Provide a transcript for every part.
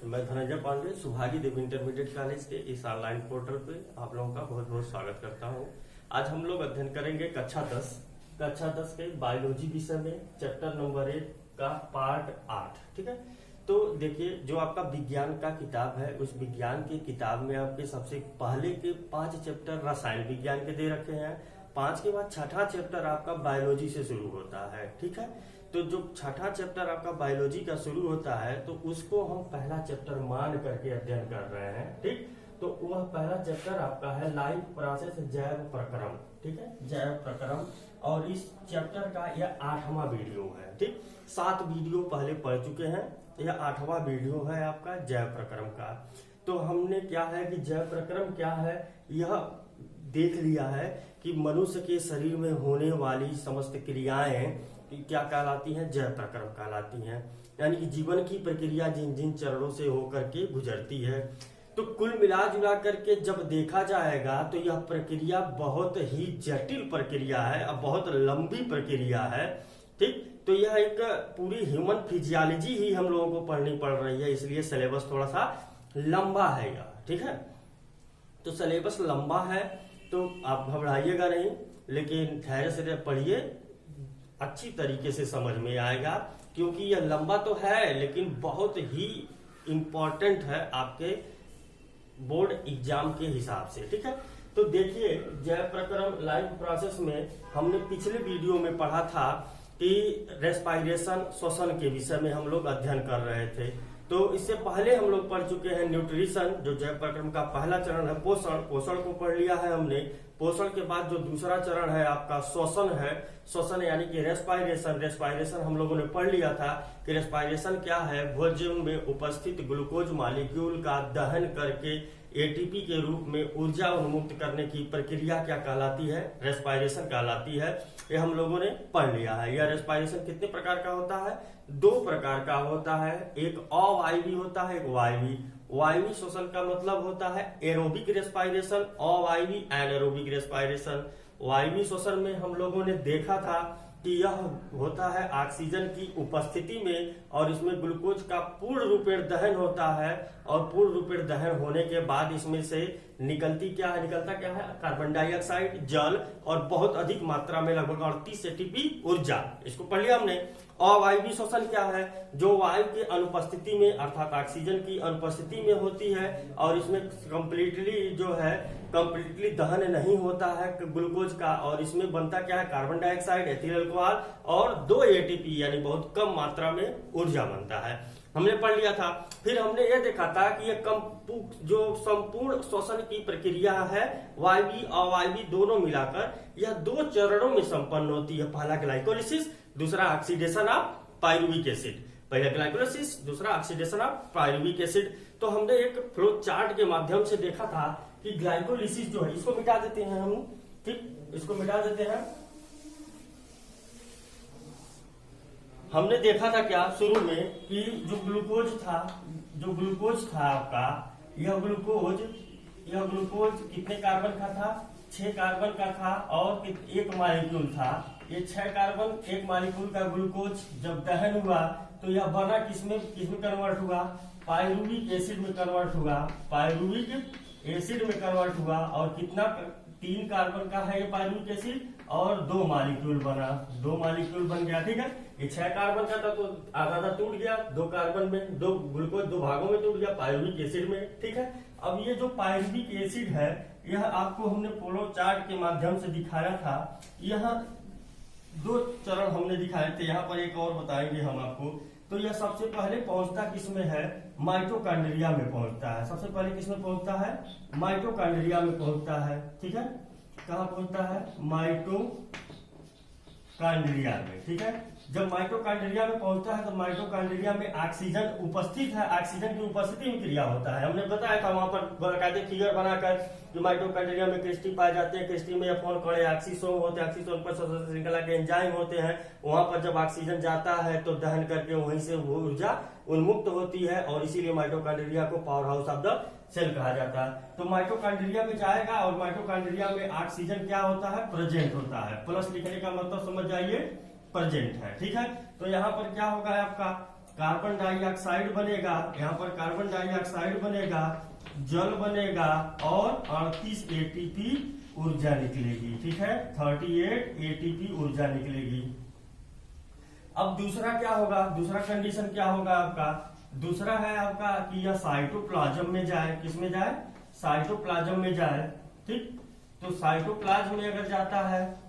मैं धनंजय पांडे सुभागी देवी intermediate college के इस ऑनलाइन पोर्टल पे आप लोगों का बहुत बहुत स्वागत करता हूँ। आज हम लोग अध्ययन करेंगे कक्षा 10 के बायोलॉजी विषय में चैप्टर नंबर 1 का पार्ट 8। ठीक है, तो देखिए जो आपका विज्ञान का किताब है उस विज्ञान की किताब में आपके सबसे पहले के 5 चैप्टर रसायन विज्ञान के दे रखे हैं। 5 के बाद छठा चैप्टर आपका बायोलॉजी से शुरू होता है। ठीक है, तो जो छठा चैप्टर आपका बायोलॉजी का शुरू होता है तो उसको हम पहला चैप्टर मान करके अध्ययन कर रहे हैं। ठीक, तो वह पहला चैप्टर आपका है लाइफ प्रोसेस जैव प्रक्रम। ठीक है, जैव प्रक्रम, और इस चैप्टर का यह 8वां वीडियो है। ठीक, 7 वीडियो पहले पढ़ चुके हैं, यह 8वां वीडियो है आपका जैव प्रक्रम का। तो हमने क्या है कि जैव प्रक्रम क्या है यह देख लिया है कि मनुष्य के शरीर में होने वाली समस्त क्रियाएं क्या कहलाती हैं, जैव प्रक्रम कहलाती हैं। यानी कि जीवन की प्रक्रिया जिन जिन चरणों से होकर के गुजरती है। तो कुल मिला जुला करके जब देखा जाएगा तो यह प्रक्रिया बहुत ही जटिल प्रक्रिया है और बहुत लंबी प्रक्रिया है। ठीक, तो यह एक पूरी ह्यूमन फिजियोलॉजी ही हम लोगों को पढ़नी पड़ रही है, इसलिए सिलेबस थोड़ा सा लंबा है यह। ठीक है, तो सिलेबस लंबा है तो आप घबराइएगा नहीं, लेकिन धैर्य से पढ़िए, अच्छी तरीके से समझ में आएगा। क्योंकि यह लंबा तो है लेकिन बहुत ही इंपॉर्टेंट है आपके बोर्ड एग्जाम के हिसाब से। ठीक है, तो देखिए जैव प्रक्रम लाइफ प्रोसेस में हमने पिछले वीडियो में पढ़ा था कि रेस्पायरेशन श्वसन के विषय में हम लोग अध्ययन कर रहे थे। तो इससे पहले हम लोग पढ़ चुके हैं न्यूट्रिशन, जो जैव प्रक्रम का पहला चरण है पोषण। पोषण को पढ़ लिया है हमने। पोषण के बाद जो दूसरा चरण है आपका श्वसन है। श्वसन यानी कि रेस्पायरेशन। रेस्पायरेशन हम लोगों ने पढ़ लिया था कि रेस्पायरेशन क्या है, भोजन में उपस्थित ग्लूकोज मॉलिक्यूल का दहन करके एटीपी के रूप में ऊर्जा उन्मुक्त करने की प्रक्रिया क्या कहलाती है, रेस्पायरेशन कहलाती है। ये हम लोगों ने पढ़ लिया है। यह रेस्पायरेशन कितने प्रकार का होता है, 2 प्रकार का होता है। एक अवायवी होता है, एक वायवी। वायवी श्वसन का मतलब होता है aerobic respiration, अवायवी anaerobic respiration. Vayavi श्वसन में हम लोगों ने देखा था कि यह होता है ऑक्सीजन की उपस्थिति में, और इसमें ग्लूकोज का पूर्ण रूपेण दहन होता है, और पूर्ण रूपेण दहन होने के बाद इसमें से निकलता क्या है कार्बन डाइऑक्साइड, जल, और बहुत अधिक मात्रा में लगभग 38 एटीपी ऊर्जा। इसको पढ़ लिया हमने। अवायवी श्वसन क्या है, जो वायु के अनुपस्थिति में अर्थात ऑक्सीजन की अनुपस्थिति में होती है, और इसमें कंप्लीटली दहन नहीं होता है ग्लूकोज का, और इसमें बनता क्या है कार्बन डाइऑक्साइड, एथिल अल्कोहल, और 2 एटीपी यानी बहुत कम मात्रा में ऊर्जा बनता है। हमने पढ़ लिया था। फिर हमने यह देखा था कि यह जो संपूर्ण श्वसन की प्रक्रिया है वायवी अवायवी दोनों मिलाकर यह 2 चरणों में संपन्न होती है। पहला ग्लाइकोलिसिस, दूसरा ऑक्सीडेशन ऑफ पायरुविक एसिड। पहला ग्लाइकोलिसिस, दूसरा ऑक्सीडेशन ऑफ पायरुविक एसिड। तो हमने एक फ्लो चार्ट के माध्यम से देखा था कि ग्लाइकोलिसिस जो है, इसको मिटा देते हैं हम। ठीक, इसको मिटा देते हैं। हमने देखा था क्या शुरू में कि जो ग्लूकोज था आपका, यह ग्लूकोज कितने कार्बन का था, 6 कार्बन का था, और 1 मॉलिक्यूल था। ये 6 कार्बन 1 मॉलिक्यूल का ग्लूकोज जब दहन हुआ तो यह बना किसमें कन्वर्ट हुआ, पायरुविक एसिड में कन्वर्ट हुआ। पायरुविक एसिड में कन्वर्ट हुआ, और कितना 3 कार्बन का है ये पायरुविक एसिड, और 2 मॉलिक्यूल बना, 2 मॉलिक्यूल बन गया। ठीक है, ये 6 कार्बन का था तो आधा टूट गया, 2 कार्बन में 2 ग्लूकोज 2 भागों में टूट गया पायरुविक एसिड में। ठीक है, अब ये जो पायरुविक एसिड है यह आपको हमने फ्लो चार्ट के माध्यम से दिखाया था। यह 2 चरण हमने दिखाए थे, यहाँ पर एक और बताएंगे हम आपको। तो यह सबसे पहले पहुंचता किसमें है, माइटोकॉन्ड्रिया में पहुंचता है। सबसे पहले किसमें पहुंचता है, माइटोकॉन्ड्रिया में पहुंचता है। ठीक है, कहाँ पहुंचता है, माइटोकॉन्ड्रिया में। ठीक है, जब माइटोकॉन्ड्रिया में पहुंचता है तो माइटोकॉन्ड्रिया में ऑक्सीजन उपस्थित है, ऑक्सीजन की उपस्थिति में क्रिया होता है। हमने बताया था वहां पर बाकायदे फिगर बनाकर कि माइटोकॉन्ड्रिया में क्रिस्टी पाए जाते हैं। क्रिस्टी में F1 कड़े ऑक्सीसोम होते हैं, ऑक्सीसोम पर श्रृंखला के एंजाइम होते हैं। वहां पर जब ऑक्सीजन जाता है तो दहन करके वहीं से वो ऊर्जा उन्मुक्त होती है, और इसीलिए माइटोकॉन्ड्रिया को powerhouse of the cell कहा जाता है। तो माइटोकॉन्ड्रिया में जाएगा, और माइटोकॉन्ड्रिया में ऑक्सीजन क्या होता है, प्रेजेंट होता है। प्लस लिखने का मतलब समझ जाइए, प्रेजेंट है। ठीक है, तो यहाँ पर क्या होगा आपका कार्बन डाइऑक्साइड बनेगा, यहाँ पर कार्बन डाइऑक्साइड बनेगा, जल बनेगा और 38 एटीपी ऊर्जा निकलेगी। ठीक है, 38 एटीपी ऊर्जा निकलेगी। अब दूसरा क्या होगा, दूसरा कंडीशन क्या होगा आपका, दूसरा है आपका कि यह साइटोप्लाज्म में जाए। किस में जाए, साइटोप्लाज्म में जाए। ठीक, तो साइटोप्लाज्म में अगर जाता है,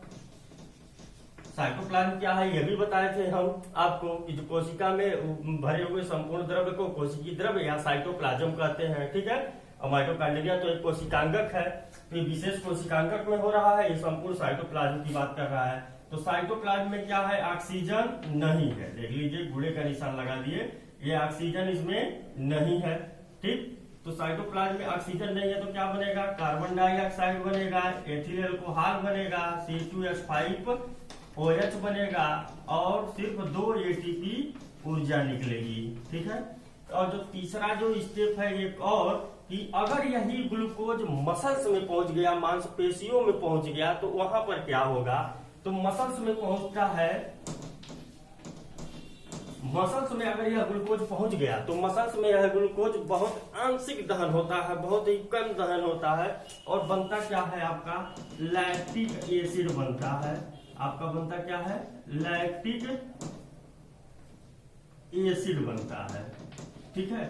साइटोप्लाज्म क्या है ये भी बताए थे हम आपको कि जो कोशिका में भरे हुए संपूर्ण द्रव्य को कोशिकीय द्रव्य या साइटोप्लाज्म कहते हैं। ठीक है, और माइटोकॉन्ड्रिया तो एक कोशिकांगक है, तो ये विशेष कोशिकांगक में हो रहा है, ये संपूर्ण साइटोप्लाज्म की बात कर रहा है। तो साइटोप्लाज्म में क्या है, ऑक्सीजन नहीं है। देख लीजिए, गुड़े का निशान लगा दिए, ये ऑक्सीजन इसमें नहीं है। ठीक, तो साइटोप्लाज्म में ऑक्सीजन नहीं है तो क्या बनेगा, कार्बन डाइऑक्साइड बनेगा, एथिल अल्कोहल बनेगा, C2H5OH बनेगा और सिर्फ 2 एटीपी ऊर्जा निकलेगी। ठीक है, और जो तीसरा जो स्टेप है एक और कि अगर यही ग्लूकोज मसल्स में पहुंच गया, मांसपेशियों में पहुंच गया, तो वहां पर क्या होगा, तो मसल्स में पहुंचता है, मसल्स में अगर यह ग्लूकोज पहुंच गया तो मसल्स में यह ग्लूकोज बहुत आंशिक दहन होता है, बहुत ही कम दहन होता है और बनता क्या है आपका, लैक्टिक एसिड बनता है। आपका बनता क्या है, लैक्टिक एसिड बनता है। ठीक है,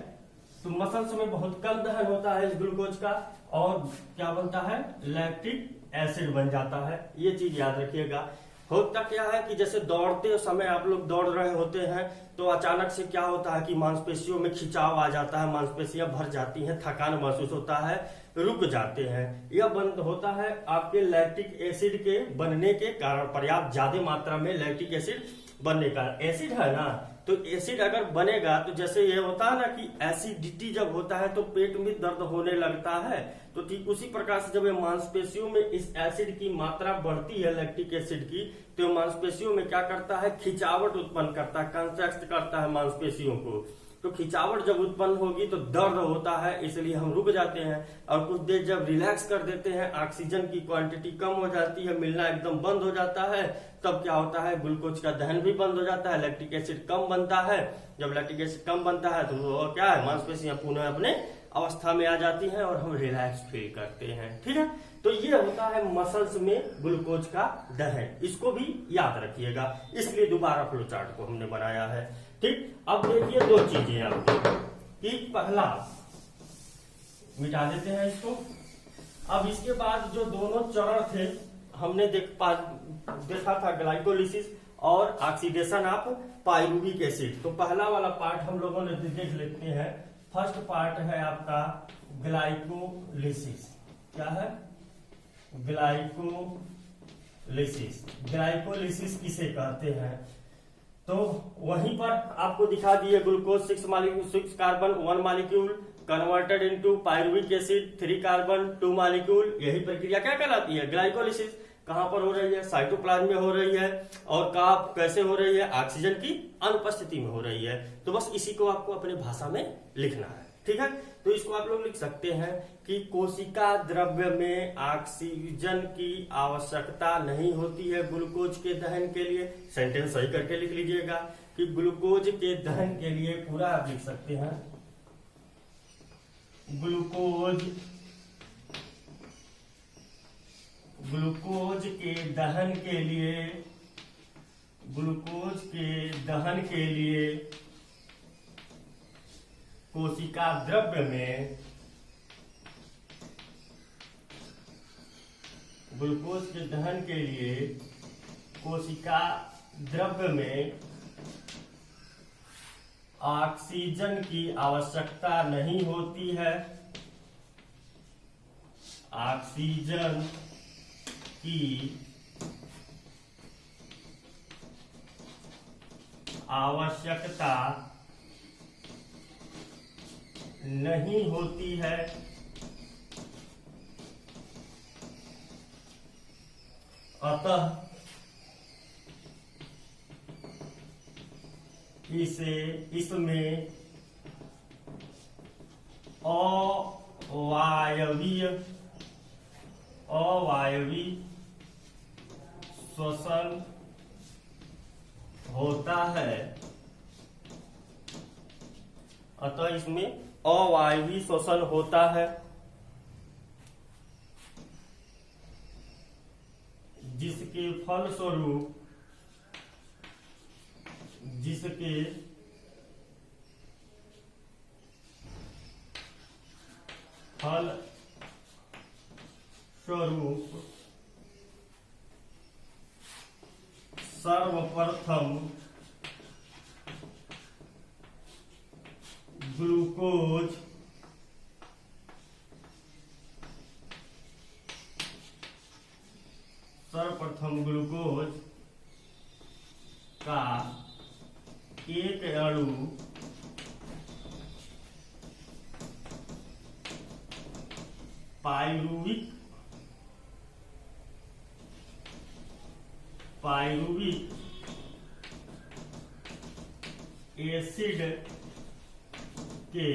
तो मसल्स में बहुत कम दहन होता है इस ग्लूकोज का और क्या बनता है, लैक्टिक एसिड बन जाता है। ये चीज याद रखिएगा। होता क्या है कि जैसे दौड़ते समय आप लोग दौड़ रहे होते हैं तो अचानक से क्या होता है कि मांसपेशियों में खिंचाव आ जाता है, मांसपेशियां भर जाती हैं, थकान महसूस होता है, रुक जाते हैं। यह बंद होता है आपके लैक्टिक एसिड के बनने के कारण, पर्याप्त ज्यादा मात्रा में लैक्टिक एसिड बनने का। एसिड है ना, तो एसिड अगर बनेगा तो जैसे ये होता है ना कि एसिडिटी जब होता है तो पेट में दर्द होने लगता है, तो ठीक उसी प्रकार से जब ये मांसपेशियों में इस एसिड की मात्रा बढ़ती है, लैक्टिक एसिड की, तो मांसपेशियों में क्या करता है, खिंचावट उत्पन्न करता है, कंट्रैक्ट करता है मांसपेशियों को। तो खिंचावट जब उत्पन्न होगी तो दर्द होता है, इसलिए हम रुक जाते हैं और कुछ देर जब रिलैक्स कर देते हैं, ऑक्सीजन की क्वांटिटी कम हो जाती है, मिलना एकदम बंद हो जाता है, तब क्या होता है, ग्लूकोज का दहन भी बंद हो जाता है, लैक्टिक एसिड कम बनता है। जब लैक्टिक एसिड कम बनता है तो वो क्या है, मांसपेशियां पुनः अपने अवस्था में आ जाती हैं और हम रिलैक्स फील करते हैं। ठीक है, तो ये होता है मसल्स में ग्लूकोज का दहन, इसको भी याद रखिएगा, इसलिए दोबारा फ्लो चार्ट को हमने बनाया है। ठीक, अब देखिए दो चीजें आपकी कि पहला मिटा देते हैं इसको। अब इसके बाद जो दोनों चरण थे हमने देखा था, ग्लाइकोलिसिस और ऑक्सीडेशन ऑफ पाइरुविक एसिड। तो पहला वाला पार्ट हम लोगों ने देख लेते हैं। फर्स्ट पार्ट है आपका ग्लाइकोलिसिस। क्या है, ग्लाइकोलिसिस। ग्लाइकोलिसिस किसे कहते हैं, तो वहीं पर आपको दिखा दिए, glucose 6 carbon 1 molecule converted into pyruvic acid 3 carbon 2 molecule. यही प्रक्रिया क्या कहलाती है, ग्लाइकोलिसिस। कहां पर हो रही है, साइटोप्लाज्म में हो रही है और कैसे हो रही है, ऑक्सीजन की अनुपस्थिति में हो रही है। तो बस इसी को आपको अपने भाषा में लिखना है। ठीक है, तो इसको आप लोग लिख सकते हैं कि कोशिका द्रव्य में ऑक्सीजन की आवश्यकता नहीं होती है ग्लूकोज के दहन के लिए। सेंटेंस सही करके लिख लीजिएगा कि ग्लूकोज के दहन के लिए, पूरा आप लिख सकते हैं, ग्लूकोज के दहन के लिए, ग्लूकोज के दहन के लिए कोशिका द्रव्य में, ग्लूकोज के दहन के लिए कोशिका द्रव्य में ऑक्सीजन की आवश्यकता नहीं होती है। ऑक्सीजन की आवश्यकता नहीं होती है। अतः इसमें अवायवीय श्वसन होता है। अतः इसमें अवायवीय श्वसन होता है, जिसके फलस्वरूप सर्वप्रथम ग्लूकोज का एक अणु पाइरुविक एसिड के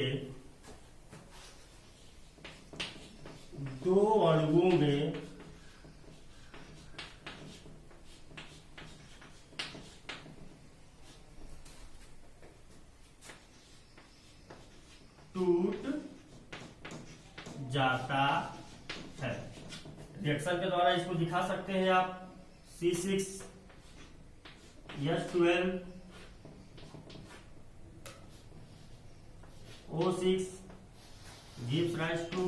दो अणुओं में टूट जाता है। रिएक्शन के द्वारा इसको दिखा सकते हैं आप। C6H12O6 gives rise to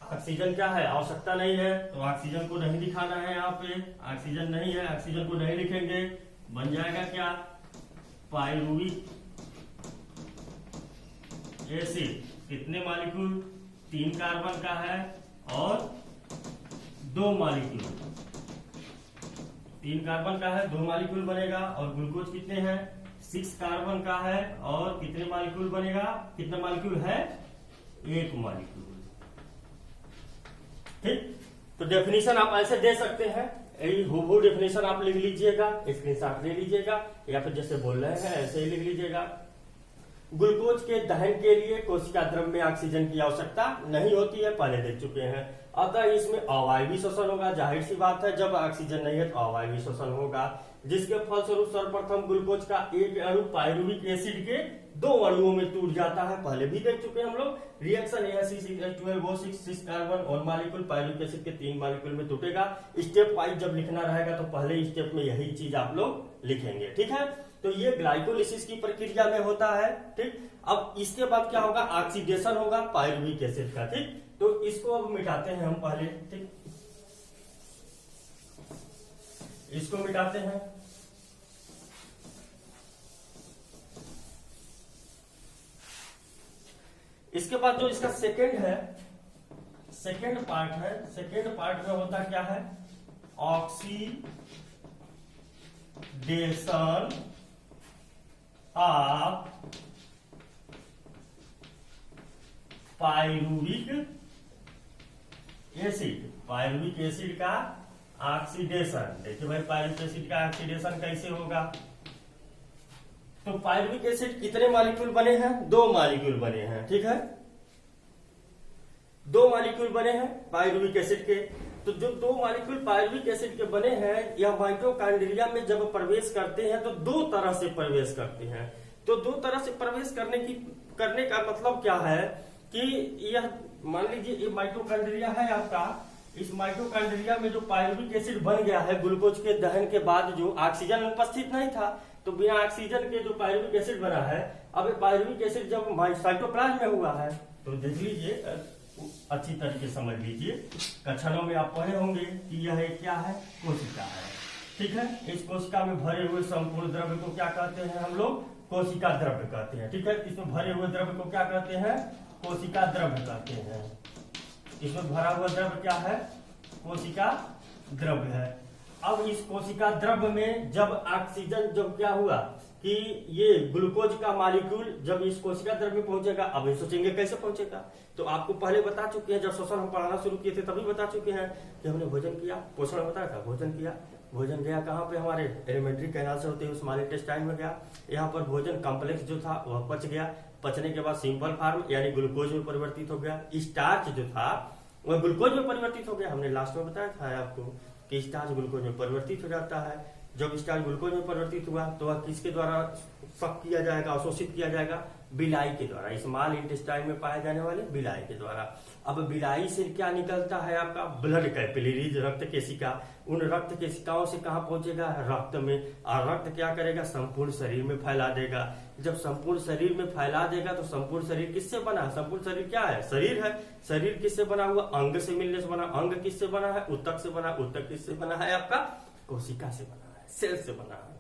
oxygen क्या है, आवश्यकता नहीं है तो ऑक्सीजन को नहीं दिखाना है। यहाँ पे ऑक्सीजन नहीं है, ऑक्सीजन को नहीं लिखेंगे, बन जाएगा क्या, पाइरुविक एसिड। कितने मॉलिक्यूल, 3 कार्बन का है और 2 मॉलिक्यूल। 3 कार्बन का है, 2 मॉलिक्यूल बनेगा। और ग्लूकोज कितने हैं, 6 कार्बन का है और कितने मॉलिक्यूल बनेगा, कितने मॉलिक्यूल है, 1 मॉलिक्यूल। ठीक, तो डेफिनेशन आप ऐसे दे सकते हैं, हूबहू डेफिनेशन आप लिख लीजिएगा, स्क्रीनशॉट ले लीजिएगा, या फिर जैसे बोल रहे हैं ऐसे ही लिख लीजिएगा। ग्लूकोज के दहन के लिए कोशिका द्रव्य में ऑक्सीजन की आवश्यकता नहीं होती है, पहले देख चुके हैं। अतः इसमें अवायवीय श्वसन होगा, जाहिर सी बात है, जब ऑक्सीजन नहीं है तो अवायवीय श्वसन होगा, जिसके फलस्वरूप सर्वप्रथम ग्लूकोज का एक अणु पाइरुविक एसिड के 2 अणुओं में टूट जाता है। पहले भी देख चुके हैं हम लोग। रिएक्शन C6H12O6 6 कार्बन और मॉलिक्यूल पाइरुविक एसिड के 3 मॉलिक्यूल में टूटेगा। स्टेप वाइज जब लिखना रहेगा तो पहले स्टेप में यही चीज आप लोग लिखेंगे। ठीक है, तो ये ग्लाइकोलिसिस की प्रक्रिया में होता है। ठीक, अब इसके बाद क्या होगा, ऑक्सीडेशन होगा पाइरुविक एसिड का। ठीक, तो इसको अब मिटाते हैं हम पहले। ठीक, इसको मिटाते हैं। इसके बाद जो इसका सेकेंड पार्ट है, सेकेंड पार्ट में होता क्या है, ऑक्सीडेशन ऑफ पाइरुविक एसिड का ऑक्सीडेशन। देखिए भाई, पाइरुविक एसिड का ऑक्सीडेशन कैसे होगा, तो पाइरुविक एसिड कितने मॉलिक्यूल बने हैं, 2 मॉलिक्यूल बने हैं। ठीक है, 2 मॉलिक्यूल बने हैं पाइरुविक एसिड के। तो जो 2 मॉलिक्यूल पाइरुविक एसिड के बने हैं, यह माइटोकॉन्ड्रिया में जब प्रवेश करते हैं तो 2 तरह से प्रवेश करते हैं। तो 2 तरह से प्रवेश करने का मतलब क्या है कि यह मान लीजिए ये माइटोकॉन्ड्रिया है आपका। इस माइटोकॉन्ड्रिया में जो पाइरुविक एसिड बन गया है ग्लूकोज के दहन के बाद, जो ऑक्सीजन उपस्थित नहीं था, तो बिना ऑक्सीजन के जो पाइरुविक एसिड बना है, अब पाइरुविक एसिड जब साइटोप्लाज्म में हुआ है, तो देख लीजिए, अच्छी तरीके समझ लीजिए, कक्षाओं में आप पढ़े होंगे कि यह एक क्या है, कोशिका है। ठीक है, इस कोशिका में भरे हुए संपूर्ण द्रव्य को क्या कहते हैं हम लोग, कोशिका द्रव्य कहते हैं। ठीक है, इसमें भरे हुए द्रव्य को क्या कहते हैं, कोशिका द्रव्य कहते हैं। इसमें भरा हुआ द्रव्य क्या है, कोशिका द्रव्य है। अब इस कोशिका द्रव्य में जब ऑक्सीजन, जब क्या हुआ कि ये ग्लूकोज का मॉलिक्यूल जब इस कोशिका द्रव्य में पहुंचेगा, अब ये सोचेंगे कैसे पहुंचेगा, तो आपको पहले बता चुके हैं, जब श्वसन हम पढ़ाना शुरू किए थे तभी बता चुके हैं कि हमने भोजन किया, पोषण बताया था, भोजन किया, भोजन गया कहाँ पे, हमारे एलिमेंट्री कैनाल से होते हुए स्मॉल इंटेस्टाइन में गया। यहाँ पर भोजन कॉम्प्लेक्स जो था वह पच गया, पचने के बाद सिंपल फॉर्म यानी ग्लूकोज में परिवर्तित हो गया। स्टार्च जो था वह ग्लूकोज में परिवर्तित हो गया। हमने लास्ट में बताया था आपको कि स्टार्च ग्लूकोज में परिवर्तित हो जाता है। जब स्टार्च ग्लूकोज में परिवर्तित हुआ तो वह किसके द्वारा सक किया जाएगा, अवशोषित किया जाएगा, बिलाई के द्वारा, स्मॉल इंटेस्टाइन में पाए जाने वाले बिलाई के द्वारा। अब बिलाई से क्या निकलता है आपका ब्लड कैपिलरीज, रक्त केशिका, उन रक्त केशिकाओं से कहां पहुंचेगा, रक्त में, और रक्त क्या करेगा, संपूर्ण शरीर में फैला देगा। जब संपूर्ण शरीर में फैला देगा तो संपूर्ण शरीर किससे बना है, संपूर्ण शरीर क्या है, शरीर है, शरीर किससे बना हुआ, अंग से मिलने से बना, अंग किससे बना है, ऊतक से बना, ऊतक किससे बना है आपका, कोशिका से बना है, सेल से बना है।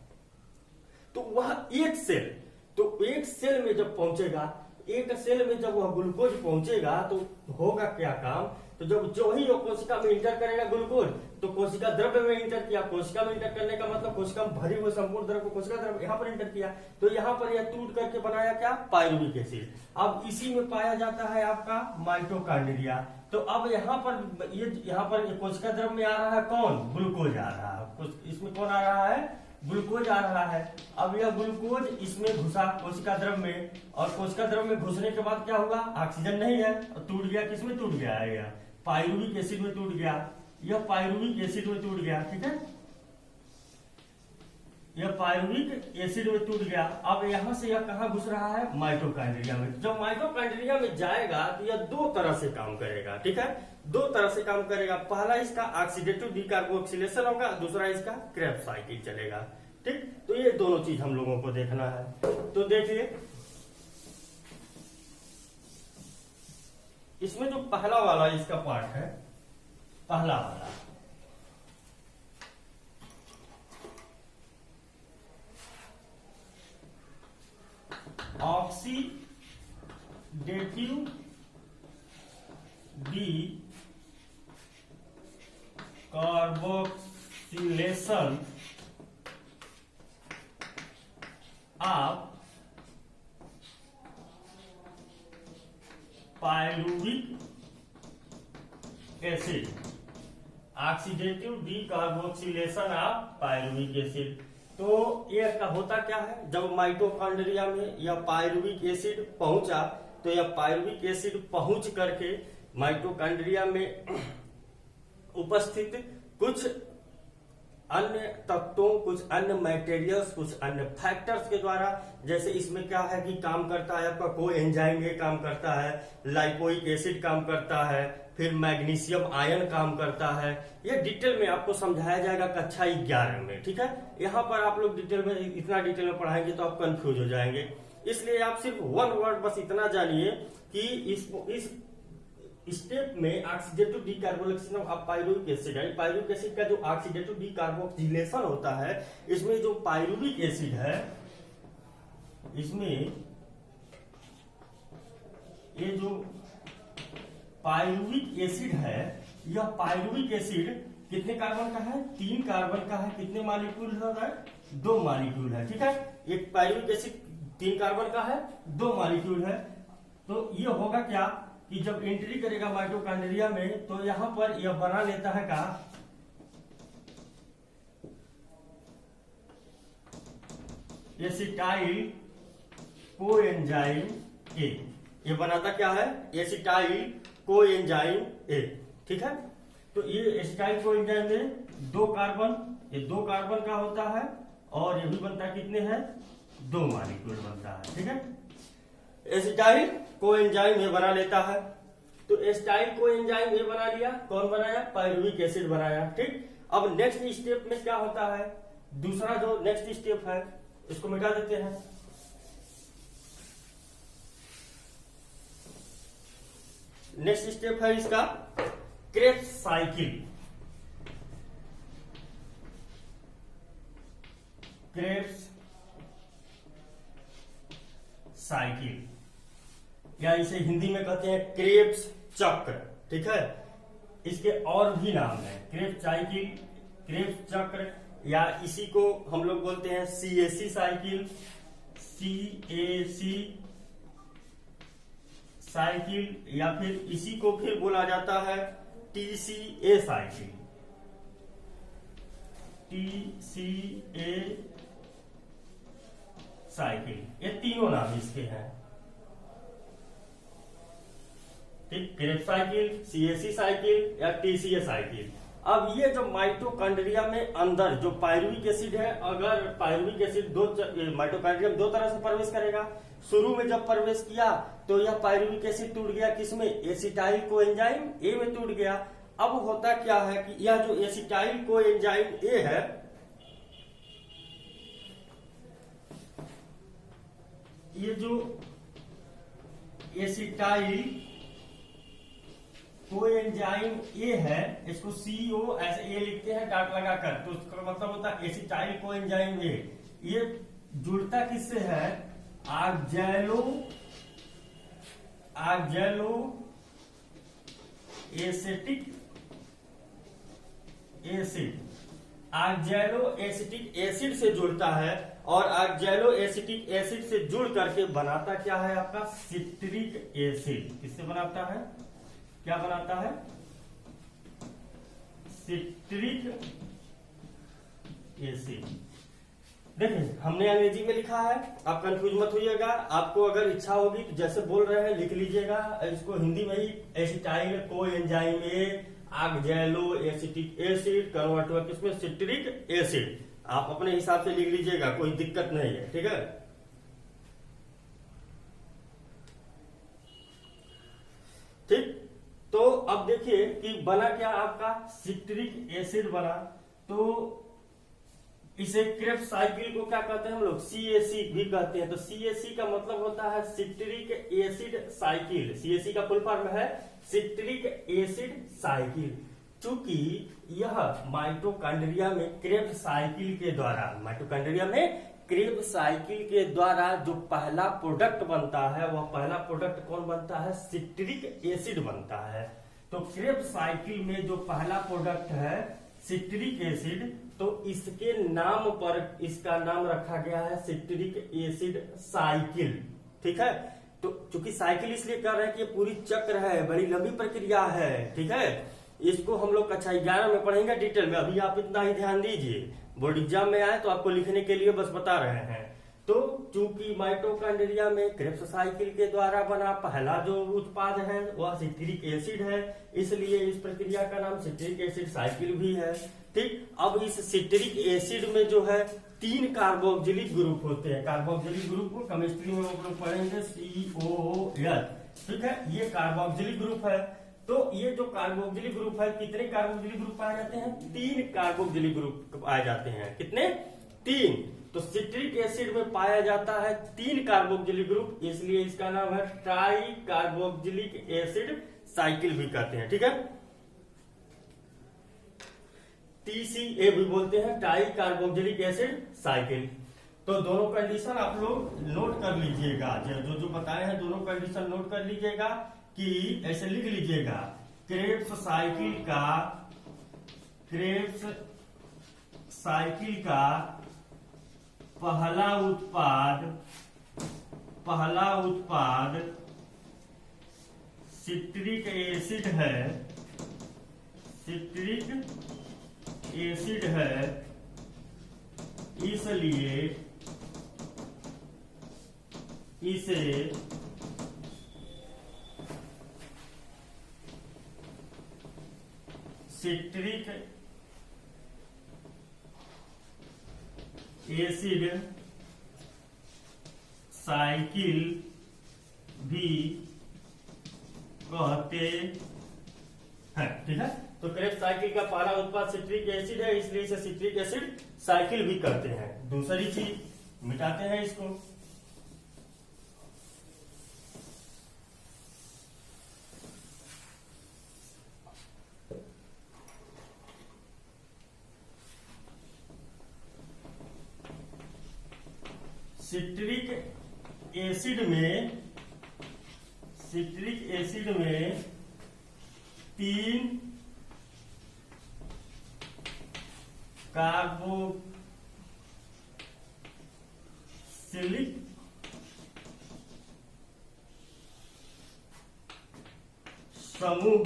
तो वह एक सेल, तो एक सेल में जब पहुंचेगा, एक सेल में जब वह ग्लूकोज पहुंचेगा तो होगा क्या काम, तो जब जो ही वो कोशिका में इंटर करेगा ग्लूकोज, तो कोशिका द्रव्य में इंटर किया, कोशिका में इंटर करने का मतलब कोशिका में भरी हुई संपूर्ण द्रव्य को कोशिका द्रव्य यहाँ पर इंटर किया, तो यहाँ पर यह टूट करके बनाया क्या, पायरुविक एसिड। अब इसी में पाया जाता है आपका माइटोकॉन्ड्रिया। तो अब यहाँ पर कोशिका द्रव्य में आ रहा है कौन, ग्लूकोज आ रहा है, इसमें कौन आ रहा है, ग्लूकोज आ रहा है। अब यह ग्लूकोज इसमें घुसा कोशिका द्रव्य में, और कोशिका द्रव्य में घुसने के बाद क्या हुआ, ऑक्सीजन नहीं है, टूट गया, किसमें टूट गया है, यह पायरुविक एसिड में टूट गया, यह पायरुविक एसिड में टूट गया, ठीक है, यह पायरुविक एसिड में टूट गया। अब यहां से यह कहां घुस रहा है, माइटोकॉन्ड्रिया में। जब माइटोकॉन्ड्रिया में जाएगा तो यह दो तरह से काम करेगा, ठीक है, दो तरह से काम करेगा। पहला इसका ऑक्सीडेटिव डीकार्बोक्सिलेशन होगा, दूसरा इसका क्रेब्स साइकिल चलेगा, ठीक। तो ये दोनों चीज हम लोगों को देखना है। तो देखिए इसमें जो पहला वाला इसका पार्ट है, पहला वाला oxidative D carboxylation of pyruvic acid, oxidative decarboxylation of pyruvic acid. तो ये का होता क्या है, जब माइटोकॉन्ड्रिया में यह पायरुविक एसिड पहुंचा तो यह पायरुविक एसिड पहुंच करके माइटोकॉन्ड्रिया में उपस्थित कुछ अन्य तत्वों, कुछ अन्य मटेरियल्स, कुछ अन्य फैक्टर्स के द्वारा, जैसे इसमें क्या है कि काम करता है आपका कोएंजाइम ये काम करता है, लाइपोइक एसिड काम करता है, फिर मैग्नीशियम आयन काम करता है। ये डिटेल में आपको समझाया जाएगा कक्षा 11 में, ठीक है। यहाँ पर आप लोग डिटेल में, इतना डिटेल में पढ़ाएंगे तो आप कंफ्यूज हो जाएंगे, इसलिए आप सिर्फ वन वर्ड बस इतना जानिए कि इस स्टेप में oxidative decarboxylation of pyruvic acid है, पायरुविक एसिड का जो ऑक्सीडेटिव डीकार्बोक्सिलेशन होता है, इसमें जो पायरुविक एसिड है, इसमें ये जो पायरुविक एसिड है, यह पायरुविक एसिड कितने कार्बन का है, 3 कार्बन का है, कितने मॉलिक्यूल होता है, 2 मॉलिक्यूल है, ठीक है। एक पायरुविक एसिड 3 कार्बन का है, 2 मॉलिक्यूल है। तो ये होगा क्या कि जब एंट्री करेगा माइटोकॉन्ड्रिया में तो यहां पर यह बना लेता है का एसिटाइल कोएंजाइम ए। ये बनाता क्या है, एसिटाइल कोएंजाइम ए, ठीक है। तो ये एसिटाइल कोएंजाइम में 2 कार्बन, ये 2 कार्बन का होता है, और ये भी बनता है कितने हैं, 2 मॉलिक्यूल बनता है, ठीक है। एसिटाइल कोएंजाइम ये बना लेता है। तो एसिटाइल कोएंजाइम ये बना लिया, कौन बनाया, पायरुविक एसिड बनाया, ठीक। अब नेक्स्ट स्टेप में क्या होता है, दूसरा जो नेक्स्ट स्टेप है इसको मिटा देते हैं। नेक्स्ट स्टेप है इसका क्रेब्स साइकिल, क्रेब्स साइकिल, या इसे हिंदी में कहते हैं क्रेब्स चक्र, ठीक है। इसके और भी नाम है, क्रेब्स साइकिल, क्रेब्स चक्र, या इसी को हम लोग बोलते हैं CAC साइकिल, CAC साइकिल, या फिर इसी को फिर बोला जाता है TCA साइकिल, TCA साइकिल। ये तीनों नाम इसके हैं, ठीक, क्रेब्स साइकिल, CAC साइकिल या TCA साइकिल। अब ये जो माइटोकॉन्ड्रिया में अंदर जो पायरुविक एसिड है, अगर पायरुविक एसिड माइटोकॉन्ड्रिया में दो तरह से प्रवेश करेगा। शुरू में जब प्रवेश किया तो यह पायरुविक एसिड टूट गया किसमें, एसिटाइल कोएंजाइम ए में टूट गया। अब होता क्या है कि यह जो एसिटाइल कोएंजाइम ए है, ये जो एसिटाइल कोएंजाइम ए है, इसको CO ऐसे ए लिखते हैं डॉट लगाकर, तो उसका मतलब होता है एसिटाइल कोएंजाइम ए। ये जुड़ता किससे है, oxalo acetic acid, oxalo acetic acid से जुड़ता है। और ऑक्सैलो एसिटिक एसिड से जुड़ करके बनाता क्या है आपका, सिट्रिक एसिड। किससे बनाता है, क्या बनाता है, सिट्रिक एसिड। देखिए हमने अंग्रेजी में लिखा है, आप कंफ्यूज मत होइएगा। आपको अगर इच्छा होगी तो जैसे बोल रहे हैं लिख लीजिएगा, इसको हिंदी में ही acetyl coenzyme A oxaloacetic acid convert हुआ किसमें, सिट्रिक एसिड। आप अपने हिसाब से लिख लीजिएगा, कोई दिक्कत नहीं है, ठीक है। ठीक, तो अब देखिए कि बना क्या आपका, सिट्रिक एसिड बना। तो इसे क्रेब्स साइकिल को क्या कहते हैं हम लोग, CAC भी कहते हैं। तो CAC का मतलब होता है सिट्रिक एसिड साइकिल। CAC का फुल फॉर्म है सिट्रिक एसिड साइकिल। चूंकि यह माइटोकॉन्ड्रिया में क्रेब्स साइकिल के द्वारा, माइटोकॉन्ड्रिया में क्रेब्स साइकिल के द्वारा जो पहला प्रोडक्ट बनता है, वह पहला प्रोडक्ट कौन बनता है, सिट्रिक एसिड बनता है। तो क्रेब्स साइकिल में जो पहला प्रोडक्ट है सिट्रिक एसिड, तो इसके नाम पर इसका नाम रखा गया है सिट्रिक एसिड साइकिल। ठीक है, तो चूंकि साइकिल इसलिए कर रहे हैं कि ये पूरी चक्र है, बड़ी लंबी प्रक्रिया है। ठीक है, इसको हम लोग कक्षा 11 में पढ़ेंगे डिटेल में, अभी आप इतना ही ध्यान दीजिए। बोर्ड एग्जाम में आए तो आपको लिखने के लिए बस बता रहे हैं। तो चूंकि माइटोकॉन्ड्रिया में क्रेब्स साइकिल के द्वारा बना पहला जो उत्पाद है वह सिट्रिक एसिड है, इसलिए इस प्रक्रिया का नाम सिट्रिक एसिड साइकिल भी है। ठीक, अब इस सिट्रिक एसिड में जो है 3 कार्बोक्सिलिक ग्रुप होते हैं। कार्बोक्सिलिक ग्रुप को केमिस्ट्री में हम लोग पढ़ेंगे COOL। ठीक है, ये कार्बोक्सिलिक ग्रुप है। तो ये जो कार्बोक्सिलिक ग्रुप है, कितने कार्बोक्सिलिक ग्रुप पाए जाते हैं, 3 कार्बोक्सिलिक ग्रुप पाए जाते हैं। कितने, 3। तो सिट्रिक एसिड में पाया जाता है 3 कार्बोक्सिलिक ग्रुप, इसलिए इसका नाम है ट्राई कार्बोक्सिलिक एसिड साइकिल भी कहते हैं। ठीक है, TCA भी बोलते हैं, ट्राई कार्बोक्सिलिक एसिड साइकिल। तो दोनों कंडीशन आप लोग नोट कर लीजिएगा, जो बताए हैं दोनों कंडीशन नोट कर लीजिएगा कि ऐसे लिख लीजिएगा, क्रेब्स साइकिल का पहला उत्पाद सिट्रिक एसिड है, इसलिए इसे सिट्रिक एसिड साइकिल भी कहते हैं। ठीक है, तो क्रेब्स साइकिल का पहला उत्पाद सिट्रिक एसिड है, इसलिए इसे सिट्रिक एसिड साइकिल भी कहते हैं। दूसरी चीज मिटाते हैं इसको, सिट्रिक एसिड में 3 कार्बोक्सिलिक समूह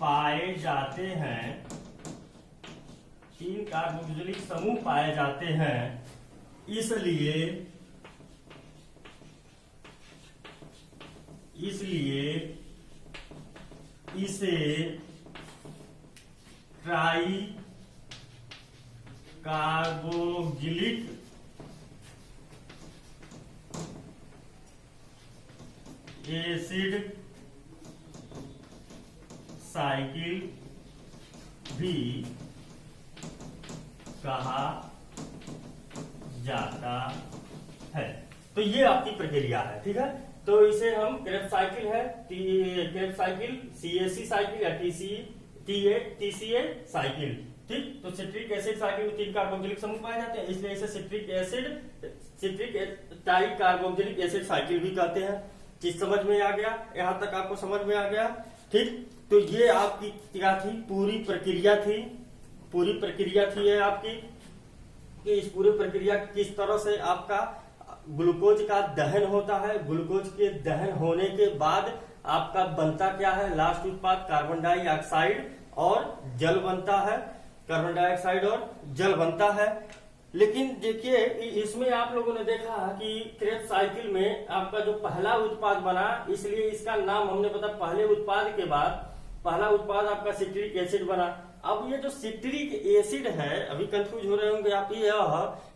पाए जाते हैं, 3 कार्बोक्सिलिक समूह पाए जाते हैं, इसलिए इसे ट्राई कार्बोक्सिलिक एसिड साइकिल भी कहा जाता है। तो ये आपकी प्रक्रिया है, ठीक है। तो इसे हम क्रेब्स साइकिल है, क्रेब्स साइकिल, CAC साइकिल या TCA साइकिल, ठीक। तो सिट्रिक एसिड साइकिल में 3 कार्बोक्सिलिक समूह पाए जाते हैं, इसलिए इसे citric try carboxylic acid cycle भी कहते हैं। चीज समझ में आ गया? यहां तक आपको समझ में आ गया, ठीक। तो ये आपकी क्या थी, पूरी प्रक्रिया थी ये आपकी, कि इस पूरी प्रक्रिया किस तरह से आपका ग्लूकोज का दहन होता है। ग्लूकोज के दहन होने के बाद आपका बनता क्या है, लास्ट उत्पाद कार्बन डाइऑक्साइड और जल बनता है, कार्बन डाइऑक्साइड और जल बनता है। लेकिन देखिए इसमें आप लोगों ने देखा कि क्रेब्स साइकिल में आपका जो पहला उत्पाद बना, इसलिए इसका नाम हमने पता, पहले उत्पाद के बाद पहला उत्पाद आपका सिट्रिक एसिड बना। अब ये जो सिट्रिक एसिड है, अभी कंफ्यूज हो रहे होंगे आप, ये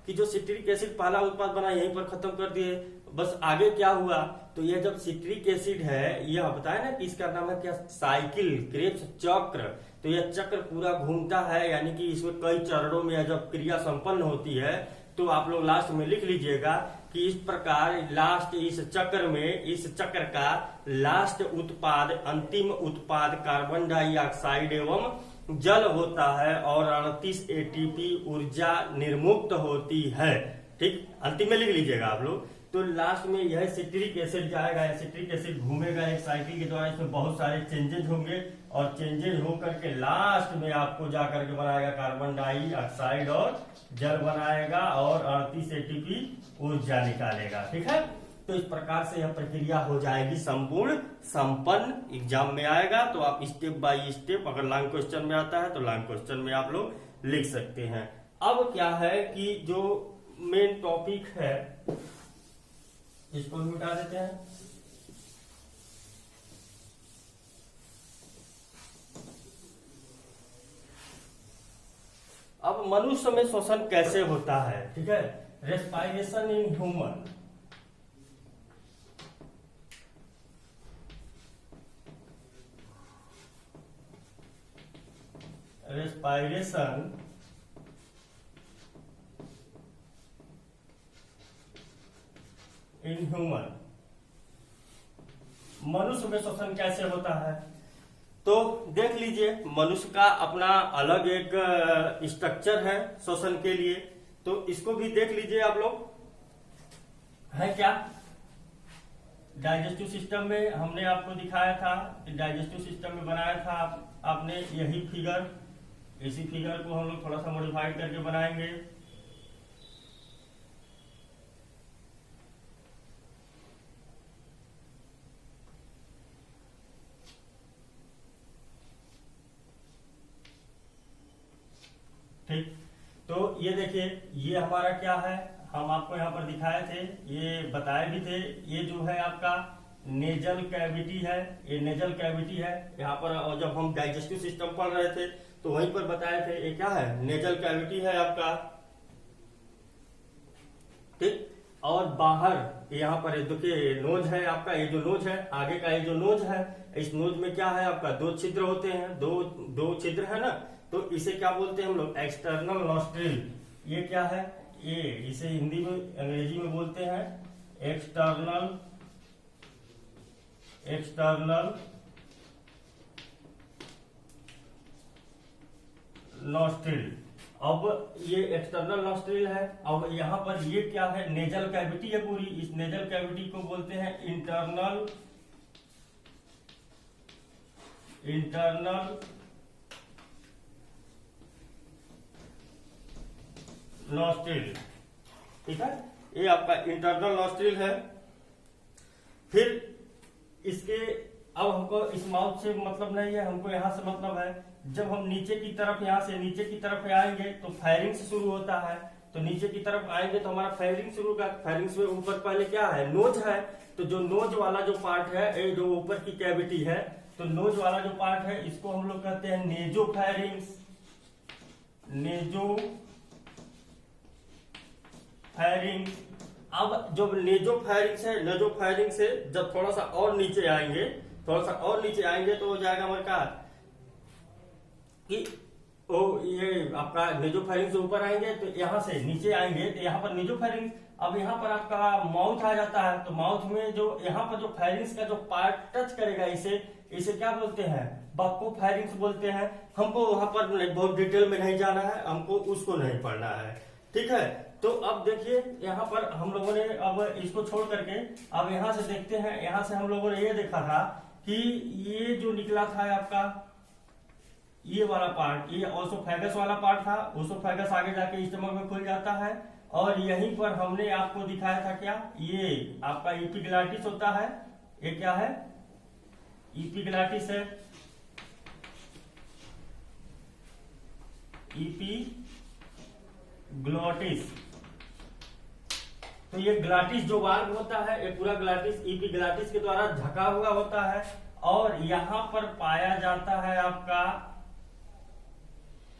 कि जो सिट्रिक एसिड पहला उत्पाद बना यहीं पर खत्म कर दिए, बस आगे क्या हुआ। तो ये जब सिट्रिक एसिड है, यह बताया ना कि इसका नाम है क्या, साइकिल, क्रेब्स चक्र। तो यह चक्र पूरा घूमता है, यानी कि इसमें कई चरणों में जब क्रिया संपन्न होती है, तो आप लोग लास्ट में लिख लीजिएगा कि इस प्रकार लास्ट इस चक्र का लास्ट उत्पाद, अंतिम उत्पाद कार्बन डाइऑक्साइड एवं जल होता है और 38 ATP ऊर्जा निर्मुक्त होती है, ठीक। अंतिम में लिख लीजिएगा आप लोग। तो लास्ट में यह सिट्रिक एसिड जाएगा, सिट्रिक एसिड घूमेगा एक साइकिल के द्वारा, इसमें बहुत सारे चेंजेज होंगे और चेंजेज होकर के लास्ट में आपको जाकर के बनाएगा कार्बन डाइऑक्साइड और जल बनाएगा और 38 ATP ऊर्जा निकालेगा, ठीक है। तो इस प्रकार से यह प्रक्रिया हो जाएगी संपन्न। एग्जाम में आएगा तो आप स्टेप बाय स्टेप, अगर लॉन्ग क्वेश्चन में आता है तो लॉन्ग क्वेश्चन में आप लोग लिख सकते हैं। अब क्या है कि जो मेन टॉपिक है इसको भी मिटा देते हैं। अब मनुष्य में श्वसन कैसे होता है, ठीक है। Respiration in human, respiration in human, मनुष्य में श्वसन कैसे होता है। तो देख लीजिए, मनुष्य का अपना अलग एक स्ट्रक्चर है श्वसन के लिए, तो इसको भी देख लीजिए आप लोग, है क्या। डाइजेस्टिव सिस्टम में हमने आपको दिखाया था, डाइजेस्टिव सिस्टम में बनाया था आपने यही फिगर, इसी फिगर को हम लोग थोड़ा सा मॉडिफाइड करके बनाएंगे। ठीक, तो ये देखिए, ये हमारा क्या है, हम आपको यहाँ पर दिखाए थे, ये बताए भी थे। ये जो है आपका नेजल कैविटी है, ये नेजल कैविटी है यहाँ पर। और जब हम डाइजेस्टिव सिस्टम पढ़ रहे थे तो वहीं पर बताए थे, ये क्या है, नेजल कैविटी है आपका, ठीक। और बाहर यहाँ पर देखिए नोज है आपका, ये जो नोज है आगे का, ये जो नोज है, इस नोज में क्या है आपका, 2 छिद्र होते हैं, दो छिद्र है ना। तो इसे क्या बोलते हैं हम लोग, एक्सटर्नल नॉस्ट्रिल। ये क्या है, ये इसे हिंदी में अंग्रेजी में बोलते हैं एक्सटर्नल नॉस्ट्रिल। अब ये एक्सटर्नल नॉस्ट्रिल है। अब यहाँ पर ये क्या है, नेजल कैविटी है पूरी, इस नेजल कैविटी को बोलते हैं इंटरनल नॉस्ट्रिल, ठीक है। ये आपका इंटरनल नॉस्ट्रिल है। फिर इसके, अब हमको इस माउथ से मतलब नहीं है, हमको यहां से मतलब है। जब हम नीचे की तरफ, यहां से नीचे की तरफ आएंगे तो फायरिंग्स शुरू होता है, तो नीचे की तरफ आएंगे तो हमारा फायरिंग शुरू होगा। फायरिंग्स में ऊपर पहले क्या है, नोज है, तो जो नोज वाला जो पार्ट है, ये जो ऊपर की कैविटी है, तो नोज वाला जो पार्ट है इसको हम लोग कहते हैं नेजोफैरिंग्स। नेजोफैरिंग्स। अब जब नेजोफैरिंग्स है, नेजोफैरिंग्स से जब थोड़ा सा और नीचे आएंगे, तो हो जाएगा हमारे का कि ये आपका नेजोफैरिंग्स से ऊपर आएंगे तो यहाँ से नीचे आएंगे तो यहाँ पर नेजोफैरिंग्स। अब यहाँ पर आपका माउथ आ जाता है, तो माउथ में जो यहाँ पर जो फैरिंग्स का जो पार्ट टच करेगा इसे क्या बोलते हैं, बक्कोफैरिंग्स बोलते हैं। हमको वहां पर बहुत डिटेल में नहीं जाना है, हमको उसको नहीं पढ़ना है, ठीक है। तो अब देखिए यहाँ पर हम लोगों ने अब इसको छोड़ करके अब यहाँ से देखते हैं। यहाँ से हम लोगों ने ये देखा था कि ये जो निकला था आपका ये वाला पार्ट, ये ओसोफेगस वाला पार्ट था। ओसोफेगस आगे जाके स्टमक में खुल जाता है और यहीं पर हमने आपको दिखाया था क्या, ये आपका इपिग्लॉटिस होता है। ये क्या है, इपिग्लॉटिस है। इपिग्लॉटिस, तो ये ग्लॉटिस जो वाल्व होता है, ये पूरा ग्लॉटिस इपिग्लॉटिस के द्वारा ढका हुआ होता है। और यहां पर पाया जाता है आपका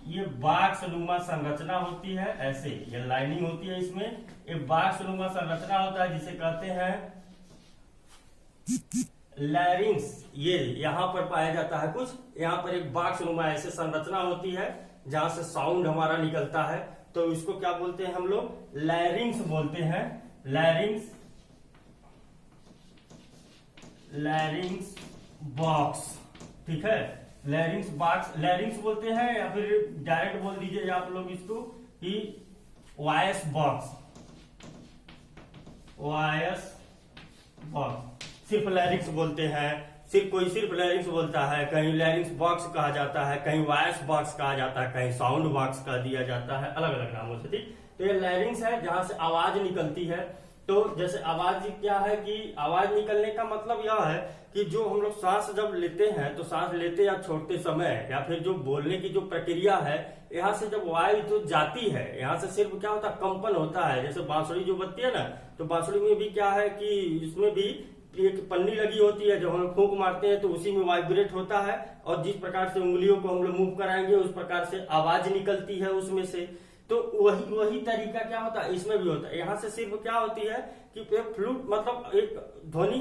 ये बॉक्सनुमा संरचना होती है, ऐसे ये लाइनिंग होती है इसमें, ये बॉक्सनुमा संरचना होता है जिसे कहते हैं लैरिंग्स। ये यहां पर पाया जाता है कुछ, यहां पर एक बॉक्सनुमा ऐसे संरचना होती है जहां से साउंड हमारा निकलता है, तो इसको क्या बोलते हैं हम लोग, लैरिंग्स बोलते हैं। लैरिंग्स बॉक्स, ठीक है, लैरिंग्स बॉक्स, लैरिंग्स बोलते हैं, या फिर डायरेक्ट बोल दीजिए आप लोग इसको कि वॉयस बॉक्स। सिर्फ लैरिंग्स बोलते हैं, सिर्फ लैरिंग्स बोलता है, कहीं लैरिंग्स बॉक्स कहा जाता है, कहीं वॉयस बॉक्स कहा जाता है, कहीं साउंड बॉक्स कह दिया जाता है, अलग अलग नामों से, ठीक। तो ये लैरिंग्स है जहां से आवाज निकलती है। तो जैसे आवाज क्या है कि आवाज निकलने का मतलब यह है कि जो हम लोग सांस जब लेते हैं तो सांस लेते या छोड़ते समय, या फिर जो बोलने की जो प्रक्रिया है, यहाँ से जब वायु जो जाती है, यहाँ से सिर्फ क्या होता है, कंपन होता है। जैसे बांसुरी जो बजती है ना, तो बांसुरी में भी क्या है कि इसमें भी एक पन्नी लगी होती है, जब हम फूंक मारते हैं तो उसी में वाइब्रेट होता है, और जिस प्रकार से उंगलियों को हम लोग मूव कराएंगे उस प्रकार से आवाज निकलती है उसमें से। तो वही तरीका क्या होता है, इसमें भी होता है। यहाँ से सिर्फ क्या होती है कि एक फ्लूट मतलब एक ध्वनि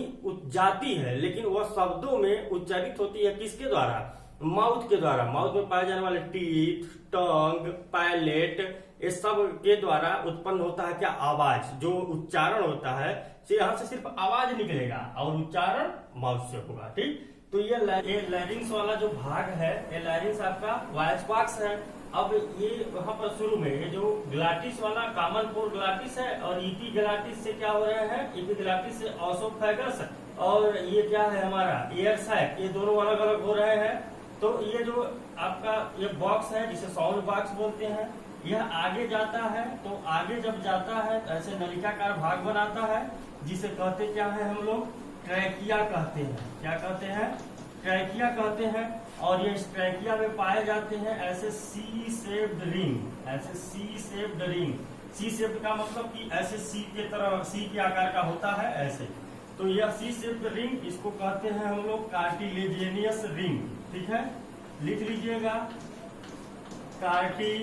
जाती है, लेकिन वह शब्दों में उच्चारित होती है किसके द्वारा, माउथ के द्वारा। माउथ में पाए जाने वाले टीथ, टंग, पैलेट, ये सब के द्वारा उत्पन्न होता है क्या, आवाज। जो उच्चारण होता है यहाँ से सिर्फ आवाज निकलेगा और उच्चारण माउथ से होगा, ठीक। तो ये लैरिंग्स वाला जो भाग है, ये लैरिंग्स आपका वॉयस बॉक्स है। अब ये वहां पर शुरू में ये जो ग्लॉटिस वाला कॉमन पोर ग्लॉटिस है, और इपिग्लॉटिस से क्या हो रहे हैं, इपिग्लॉटिस से ओसोफेगस, और ये क्या है हमारा एयर सैक, ये दोनों अलग अलग हो रहे हैं। तो ये जो आपका ये बॉक्स है जिसे साउंड बॉक्स बोलते हैं, यह आगे जाता है। तो आगे जब जाता है तो ऐसे नलिकाकार भाग बनाता है, जिसे कहते क्या है हम लोग, ट्रैकिया कहते हैं। क्या कहते हैं, ट्रैकिया कहते हैं। और ये ट्रैकिया में पाए जाते हैं ऐसे सी शेप्ड रिंग, ऐसे C shaped ring. C shaped का मतलब कि ऐसे सी के तरह, सी के आकार का होता है ऐसे। तो यह सी शेप्ड रिंग, इसको कहते हैं हम लोग कार्टिलेजियस रिंग, ठीक है, लिख लीजिएगा, कार्टिलेजियस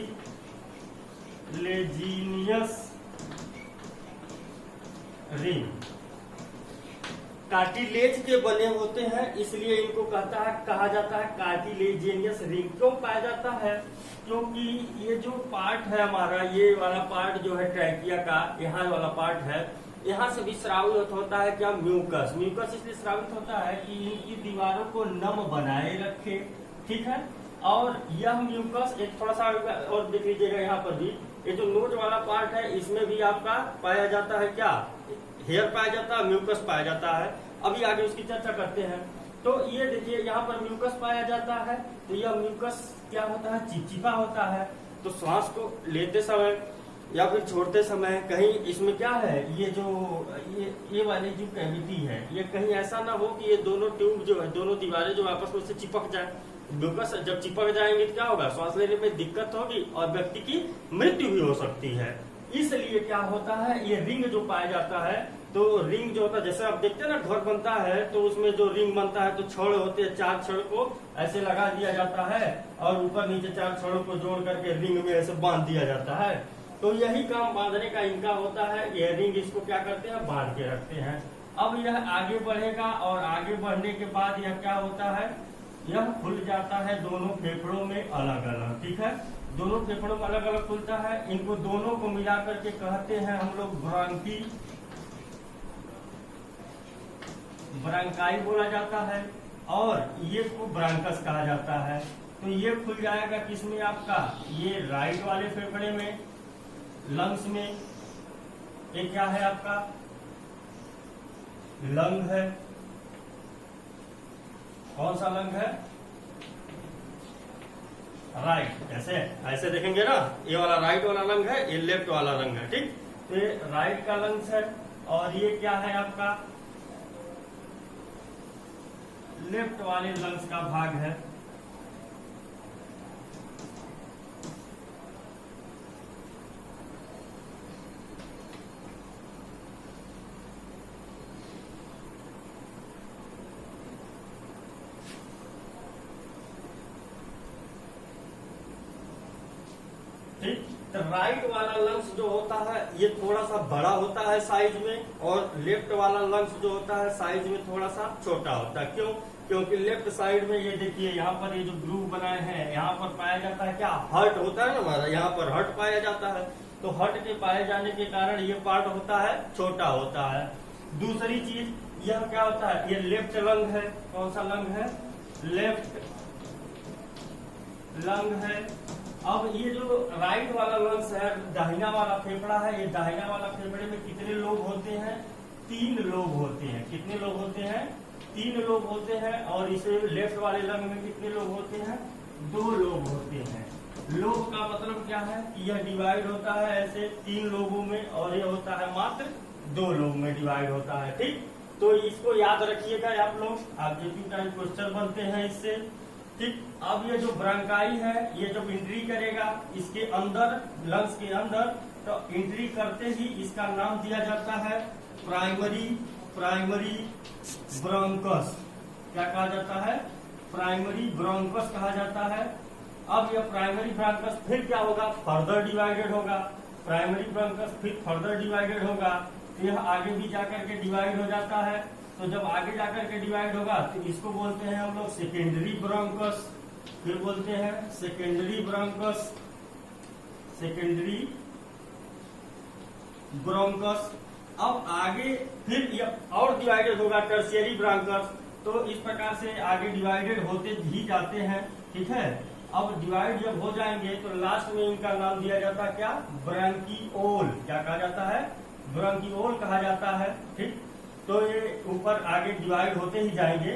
रिंग। कार्टिलेज के बने होते हैं, इसलिए इनको कहा जाता है कार्टिलेजियस रिंग। क्यों पाया जाता है, क्योंकि ये जो पार्ट है हमारा, ये वाला पार्ट जो है ट्रैकिया का, यहाँ वाला पार्ट है, यहाँ से भी स्रावित होता है क्या, म्यूकस। म्यूकस इसलिए स्रावित होता है कि इनकी दीवारों को नम बनाए रखे, ठीक है। और यह म्यूकस एक थोड़ा सा और देख लीजिएगा, यहाँ पर भी ये जो नोज वाला पार्ट है, इसमें भी आपका पाया जाता है क्या, हेयर पाया जाता है, म्यूकस पाया जाता है। अभी आगे उसकी चर्चा करते हैं। तो ये देखिए यहाँ पर म्यूकस पाया जाता है, तो यह म्यूकस क्या होता है, चिपचिपा होता है। तो श्वास को लेते समय या फिर छोड़ते समय कहीं इसमें क्या है, ये वाली जो कैविटी है, ये कहीं ऐसा ना हो कि ये दोनों ट्यूब जो है, दोनों दीवारें जो आपस में से चिपक जाए। म्यूकस जब चिपक जाएंगे तो क्या होगा, श्वास लेने में दिक्कत होगी और व्यक्ति की मृत्यु भी हो सकती है। इसलिए क्या होता है, ये रिंग जो पाया जाता है, तो रिंग जो होता है, जैसे आप देखते हैं ना घर बनता है तो उसमें जो रिंग बनता है तो छड़ होते हैं, 4 छड़ को ऐसे लगा दिया जाता है और ऊपर नीचे 4 छड़ों को जोड़ करके रिंग में ऐसे बांध दिया जाता है। तो यही काम बांधने का इनका होता है। यह रिंग इसको क्या करते हैं, बांध के रखते हैं। अब यह आगे बढ़ेगा और आगे बढ़ने के बाद यह क्या होता है, यह खुल जाता है दोनों फेफड़ों में अलग अलग। ठीक है, दोनों फेफड़ों में अलग अलग खुलता है। इनको दोनों को मिला करके कहते हैं हम लोग ब्रांकी, ब्रांकाई बोला जाता है, और ये को ब्रांकस कहा जाता है। तो ये खुल जाएगा किसमें आपका, ये राइट वाले फेफड़े में, लंग्स में। ये क्या है आपका, लंग है। कौन सा लंग है, राइट। ऐसे ऐसे देखेंगे ना, ये वाला राइट वाला लंग है, ये लेफ्ट वाला लंग है। ठीक, तो ये राइट का लंग्स है और ये क्या है आपका, लेफ्ट वाले लंग्स का भाग है। ठीक, तो राइट वाला लंग्स जो होता है ये थोड़ा सा बड़ा होता है साइज में, और लेफ्ट वाला लंग्स जो होता है साइज में थोड़ा सा छोटा होता है। क्यों, क्योंकि लेफ्ट साइड में ये देखिए यहाँ पर ये जो ग्रूव बनाए हैं, यहाँ पर पाया जाता है क्या, हर्ट होता है ना हमारा, यहाँ पर हर्ट पाया जाता है। तो हर्ट के पाए जाने के कारण ये पार्ट होता है छोटा होता है। दूसरी चीज यह क्या होता है, ये लेफ्ट लंग है। कौन सा लंग है, लेफ्ट लंग है। अब ये जो राइट वाला लंग्स है, दाहिना वाला फेफड़ा है, ये दाहिना वाला फेफड़े में कितने लोग होते हैं, 3 लोग होते हैं। कितने लोग होते हैं, 3 लोग होते हैं। और इसे लेफ्ट वाले लंग में कितने लोग होते हैं, 2 लोग होते हैं। लोग का मतलब क्या है कि यह डिवाइड होता है ऐसे 3 लोगों में, और ये होता है मात्र 2 लोग में डिवाइड होता है। ठीक, तो इसको याद रखिएगा आप लोग, ऑब्जेक्टिव टाइप क्वेश्चन बनते हैं इससे। ठीक, अब ये जो ब्रांकाई है ये जब एंट्री करेगा इसके अंदर, लंग्स के अंदर, तो एंट्री करते ही इसका नाम दिया जाता है प्राइमरी ब्रोंकस। क्या कहा जाता है, प्राइमरी ब्रोंकस कहा जाता है। अब यह प्राइमरी ब्रोंकस फिर क्या होगा, फर्दर डिवाइडेड होगा। प्राइमरी ब्रोंकस फिर फर्दर डिवाइडेड होगा, तो यह आगे भी जाकर के डिवाइड हो जाता है। तो जब आगे जाकर के डिवाइड होगा तो इसको बोलते हैं हम लोग सेकेंडरी ब्रोंकस। फिर बोलते हैं सेकेंडरी ब्रोंकस, सेकेंडरी ब्रोंकस। अब आगे फिर यह और डिवाइडेड होगा, टर्शियरी ब्रोंकस। तो इस प्रकार से आगे डिवाइडेड होते ही जाते हैं। ठीक है, अब डिवाइड जब हो जाएंगे तो लास्ट में इनका नाम दिया जाता है क्या, ब्रांकियोल। क्या कहा जाता है, ब्रांकियोल कहा जाता है। ठीक, तो ये ऊपर आगे डिवाइड होते ही जाएंगे।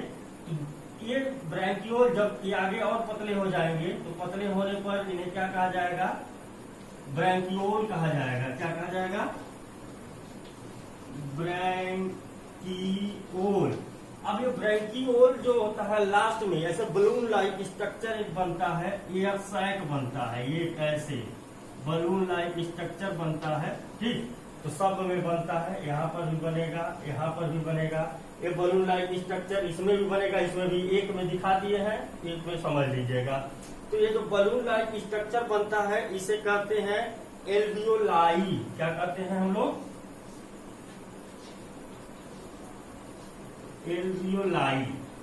ये ब्रांकियोल जब ये आगे और पतले हो जाएंगे तो पतले होने पर इन्हें क्या कहा जाएगा, ब्रांकियोल कहा जाएगा। क्या कहा जाएगा, ब्रांकियोल। अब ये ब्रांकियोल जो होता है लास्ट में ऐसे बलून लाइक स्ट्रक्चर एक बनता है, एयर सैक बनता है। ये ऐसे बलून लाइक स्ट्रक्चर बनता है। ठीक, तो सब में बनता है, यहाँ पर भी बनेगा, यहाँ पर भी बनेगा। ये बलून लाइक स्ट्रक्चर इसमें भी बनेगा, इसमें भी। एक में दिखा दिए हैं, एक में समझ लीजिएगा। तो ये जो बलून लाइक स्ट्रक्चर बनता है इसे कहते हैं एल्वियोलाई। क्या कहते हैं हम लोग, एल्वियोलाई।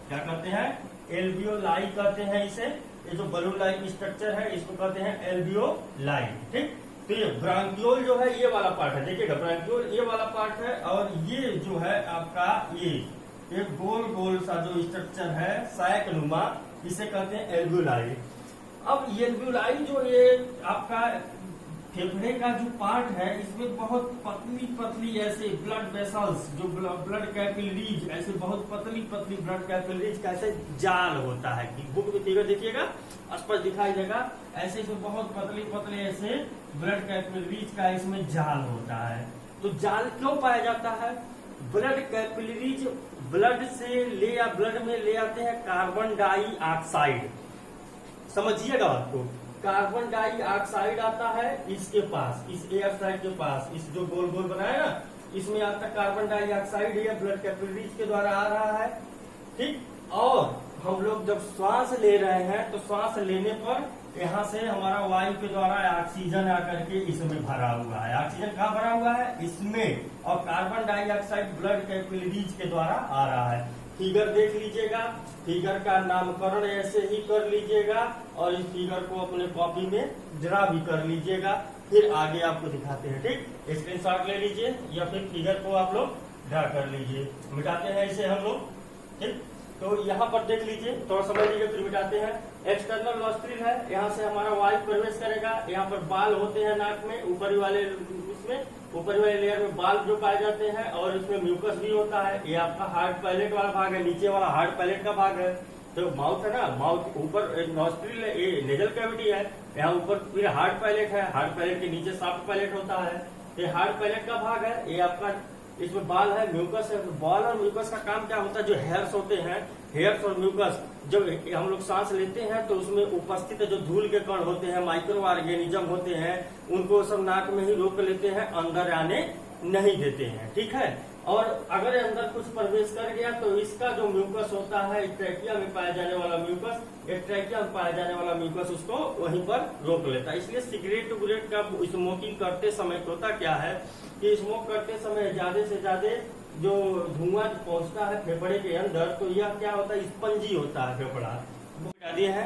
क्या कहते हैं, एल्वियोलाई कहते हैं इसे। ये जो बलून लाइक स्ट्रक्चर है इसको कहते हैं एल्वियोलाई। ठीक, तो ये ब्रांकियोल जो है ये वाला पार्ट है, देखिएगा ब्रांकियोल ये वाला पार्ट है, और ये जो है आपका ये एक गोल गोल सा जो स्ट्रक्चर है सैक नुमा, इसे कहते हैं एल्वियोलाई। अब एल्वियोलाई जो ये आपका फेफड़े का जो पार्ट है इसमें बहुत पतली पतली ऐसे ब्लड वेसल्स, जो ब्लड कैपिलरीज, ऐसे बहुत पतली पतली ब्लड कैपिलरीज का ऐसे जाल होता है। बुक में फिगर देखिएगा, स्पष्ट दिखाई देगा। ऐसे इसमें बहुत पतली पतले ऐसे ब्लड कैपिलरीज का इसमें जाल होता है। तो जाल क्यों पाया जाता है, ब्लड कैपिलरीज ब्लड से ब्लड में ले आते हैं कार्बन डाइऑक्साइड। समझिएगा बात को, कार्बन डाइऑक्साइड आता है इसके पास, इस एयर साइड के पास, इस जो गोल गोल बनाया ना इसमें आपका कार्बन डाइऑक्साइड या ब्लड कैपिलरीज के द्वारा आ रहा है, ठीक। और हम लोग जब श्वास ले रहे हैं तो श्वास लेने पर यहाँ से हमारा वायु के द्वारा ऑक्सीजन आकर के इसमें भरा हुआ है। ऑक्सीजन कहाँ भरा हुआ है? इसमें। और कार्बन डाइऑक्साइड ब्लड कैपिलरीज के द्वारा आ रहा है। फिगर देख लीजिएगा, फिगर का नामकरण ऐसे ही कर लीजिएगा और इस फिगर को अपने कॉपी में ड्रा भी कर लीजिएगा, फिर आगे आपको दिखाते हैं, ठीक। स्क्रीनशॉट ले लीजिए या फिर फिगर को आप लोग ड्रा कर लीजिए। मिटाते हैं इसे हम लोग, ठीक। तो यहाँ पर देख लीजिए, थोड़ा समझ लीजिए फिर मिटाते हैं। एक्सटर्नल नॉस्ट्रिल है, यहाँ से हमारा वायु प्रवेश करेगा। यहाँ पर बाल होते हैं नाक में, ऊपरी वाले इसमें ऊपरी वाले लेयर में बाल जो पाए जाते हैं और इसमें म्यूकस भी होता है। ये आपका हार्ड पैलेट वाला भाग है, नीचे वाला हार्ड पैलेट का भाग है। तो माउथ है ना, माउथ ऊपर नॉस्ट्रिल है, ये नेजल कैविटी है, यहाँ ऊपर फिर हार्ड पैलेट है, हार्ड पैलेट के नीचे सॉफ्ट पैलेट होता है। ये हार्ड पैलेट का भाग है, ये आपका इसमें बाल है, म्यूकस है। बाल और म्यूकस का काम क्या होता है? जो हेयर्स होते हैं, हेयर्स और म्यूकस, जब हम लोग सांस लेते हैं तो उसमें उपस्थित जो धूल के कण होते हैं, माइक्रो ऑर्गेनिज्म होते हैं, उनको सब नाक में ही रोक लेते हैं, अंदर आने नहीं देते हैं, ठीक है। और अगर अंदर कुछ प्रवेश कर गया तो इसका जो म्यूकस होता है, ट्रैकिया में पाया जाने वाला म्यूकस, ट्रैकिया में पाया जाने वाला म्यूकस उसको वहीं पर रोक लेता है। इसलिए सिगरेट उगरेट का स्मोकिंग करते समय होता क्या है कि स्मोक करते समय ज्यादा से ज्यादा जो धुआं पहुंचता है फेफड़े के अंदर, तो यह क्या होता है? स्पंजी होता है फेफड़ा। बता दिए है,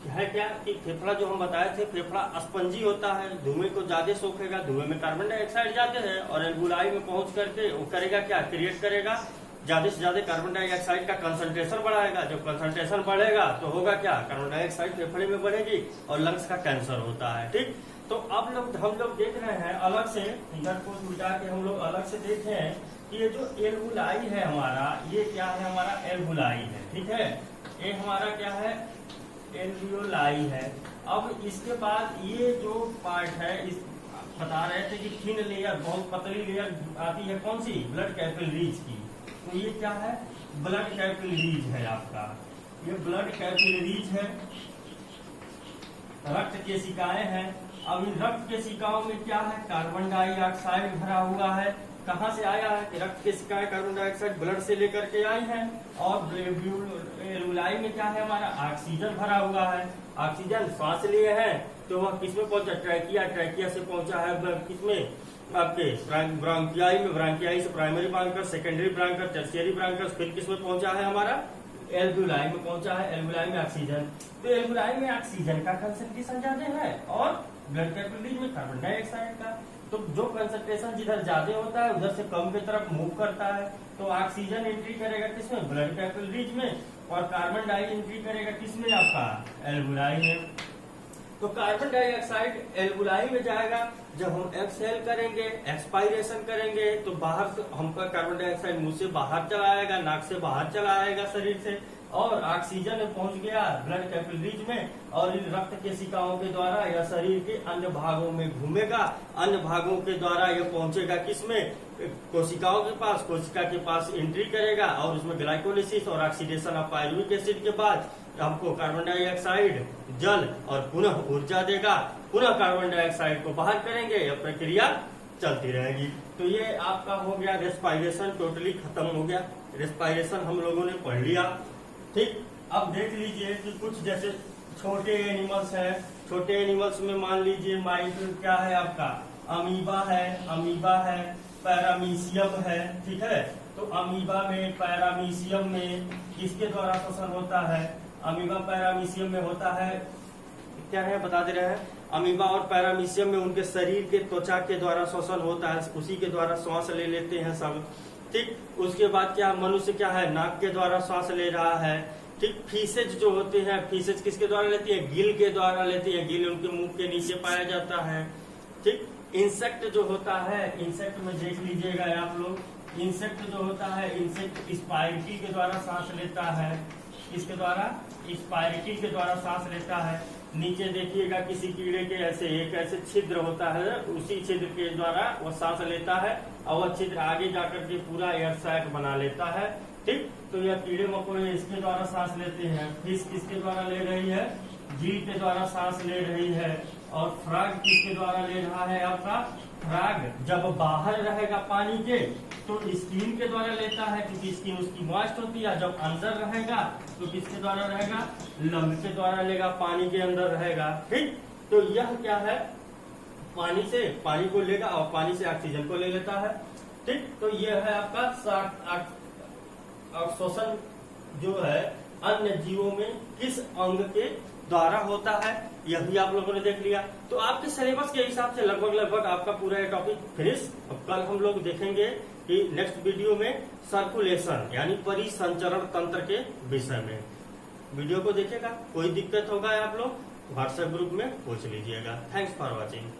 है क्या कि फेफड़ा जो हम बताए थे, फेफड़ा स्पंजी होता है, धुएं को ज्यादा सोखेगा, धुएं में कार्बन डाइऑक्साइड जाते हैं और एल्वुलाई में पहुंच करके वो करेगा क्या? क्रिएट करेगा, ज्यादा से ज्यादा कार्बन डाइऑक्साइड का कंसंट्रेशन बढ़ाएगा। जब कंसंट्रेशन बढ़ेगा तो होगा क्या? कार्बन डाइऑक्साइड फेफड़े में बढ़ेगी और लंग्स का कैंसर होता है, ठीक। तो अब हम लोग देख रहे हैं अलग से, फिगर को मिटा के हम लोग अलग से देखें कि ये जो एल्वुलाई है हमारा, ये क्या है? हमारा एल्वुलाई है, ठीक है। ये हमारा क्या है? एल्वुलाई है। अब इसके बाद ये जो पार्ट है, इस बता रहे थे कि थिन लेयर, बहुत पतली लेयर आती है, कौन सी? ब्लड कैपिलरीज की। तो ये क्या है? ब्लड कैपिलरीज है आपका, ये ब्लड कैपिलरीज है, रक्त केशिकाएं हैं। अब इन रक्त केशिकाओं में क्या है? कार्बन डाइऑक्साइड भरा हुआ है। कहाँ से आया है कि रक्त केशिकाएं कार्बन डाइऑक्साइड ब्लड से लेकर के आई हैं। और एल्वुलाई में क्या है? हमारा ऑक्सीजन भरा हुआ है। ऑक्सीजन सांस लिए हैं तो वह किसमें पहुंचा? ट्रैकिया, ट्रैकिया से पहुंचा है किसमें? आपके ब्रांकियाई में, ब्रांकियाई से प्राइमरी ब्रांकस, सेकेंडरी ब्रांकस, टर्शियरी ब्रांकस, फिर किसमें पहुंचा है? हमारा एल्वुलाई में पहुंचा है। एल्वुलाई में ऑक्सीजन, तो एल्वुलाई में ऑक्सीजन का कंसंट्रेशन ज्यादा है और ब्लड कैपिलरीज में कार्बन डाइऑक्साइड का। तो जो कंसंट्रेशन जिधर ज्यादा होता है उधर से कम की तरफ मूव करता है। तो ऑक्सीजन एंट्री करेगा किसमें? ब्लड कैपिलरीज में, और कार्बन डाई एंट्री करेगा किसमें? आपका एल्वुलाई में। तो कार्बन डाइऑक्साइड एल्वुलाई में जाएगा। जब हम एक्सहेल करेंगे, एक्सपायरेशन करेंगे, तो बाहर से हमका कार्बन डाइऑक्साइड मुंह से बाहर चला आएगा, नाक से बाहर चला आएगा शरीर से, और ऑक्सीजन में पहुंच गया ब्लड कैपिलरीज में, और इन रक्त केशिकाओं के द्वारा यह शरीर के अन्य भागों में घूमेगा। अन्य भागों के द्वारा यह पहुंचेगा किसमें? कोशिकाओं के पास। कोशिका के पास एंट्री करेगा और उसमें ग्लाइकोलिसिस और ऑक्सीडेशन ऑफ पायरुविक एसिड के बाद हमको कार्बन डाइऑक्साइड, जल और पुनः ऊर्जा देगा। पुनः कार्बन डाइऑक्साइड को बाहर करेंगे, यह प्रक्रिया चलती रहेगी। तो ये आपका हो गया रेस्पायरेशन, टोटली खत्म हो गया। रेस्पायरेशन हम लोगों ने पढ़ लिया, ठीक। अब देख लीजिए कि कुछ जैसे छोटे एनिमल्स हैं। छोटे एनिमल्स में मान लीजिए माइक्रो क्या है आपका? अमीबा है, अमीबा है, पैरामीशियम है, ठीक है। तो अमीबा में, पैरामीशियम में किसके द्वारा श्वसन होता है? अमीबा पैरामीशियम में होता है, क्या है बता दे रहे हैं। अमीबा और पैरामीशियम में उनके शरीर के त्वचा के द्वारा श्वसन होता है, उसी के द्वारा श्वास ले लेते हैं सब, ठीक। उसके बाद क्या? मनुष्य क्या है? नाक के द्वारा श्वास ले रहा है, ठीक। फीसेज जो होते हैं, फीसेज किसके द्वारा लेती है? गिल के द्वारा लेती है, गिल उनके मुंह के नीचे पाया जाता है, ठीक। इंसेक्ट जो होता है, इंसेक्ट में देख लीजिएगा आप लोग, इंसेक्ट जो होता है, इंसेक्ट स्पाइरकी के द्वारा सांस लेता है। इसके द्वारा? स्पाइरकी के द्वारा सांस लेता है। नीचे देखिएगा किसी कीड़े के ऐसे एक ऐसे छिद्र होता है, उसी छिद्र के द्वारा वो सांस लेता है और वह छिद्र आगे जाकर के पूरा एयर सैक बना लेता है ठीक। तो यह कीड़े मकोड़े इसके द्वारा सांस लेते हैं। फिश किसके द्वारा ले रही है? जीव के द्वारा सांस ले रही है। और फ्रॉग किसके द्वारा ले रहा है? आपका फ्रॉग जब बाहर रहेगा पानी के तो स्किन के द्वारा लेता है, क्योंकि स्किन उसकी मॉइस्ट होती है। जब अंदर रहेगा तो किसके द्वारा रहेगा? लंग के द्वारा लेगा, पानी के अंदर रहेगा। ठीक। तो यह क्या है? पानी से पानी को लेगा और पानी से ऑक्सीजन को ले लेता है। ठीक। तो यह है आपका अवशोषण जो है अन्य जीवों में किस अंग के द्वारा होता है, यह भी आप लोगों ने देख लिया। तो आपके सिलेबस के हिसाब से लगभग आपका पूरा ये टॉपिक फिनिश। अब कल हम लोग देखेंगे कि नेक्स्ट वीडियो में सर्कुलेशन यानी परिसंचरण तंत्र के विषय में। वीडियो को देखेगा, कोई दिक्कत होगा आप लोग व्हाट्सएप ग्रुप में पूछ लीजिएगा। Thanks for watching.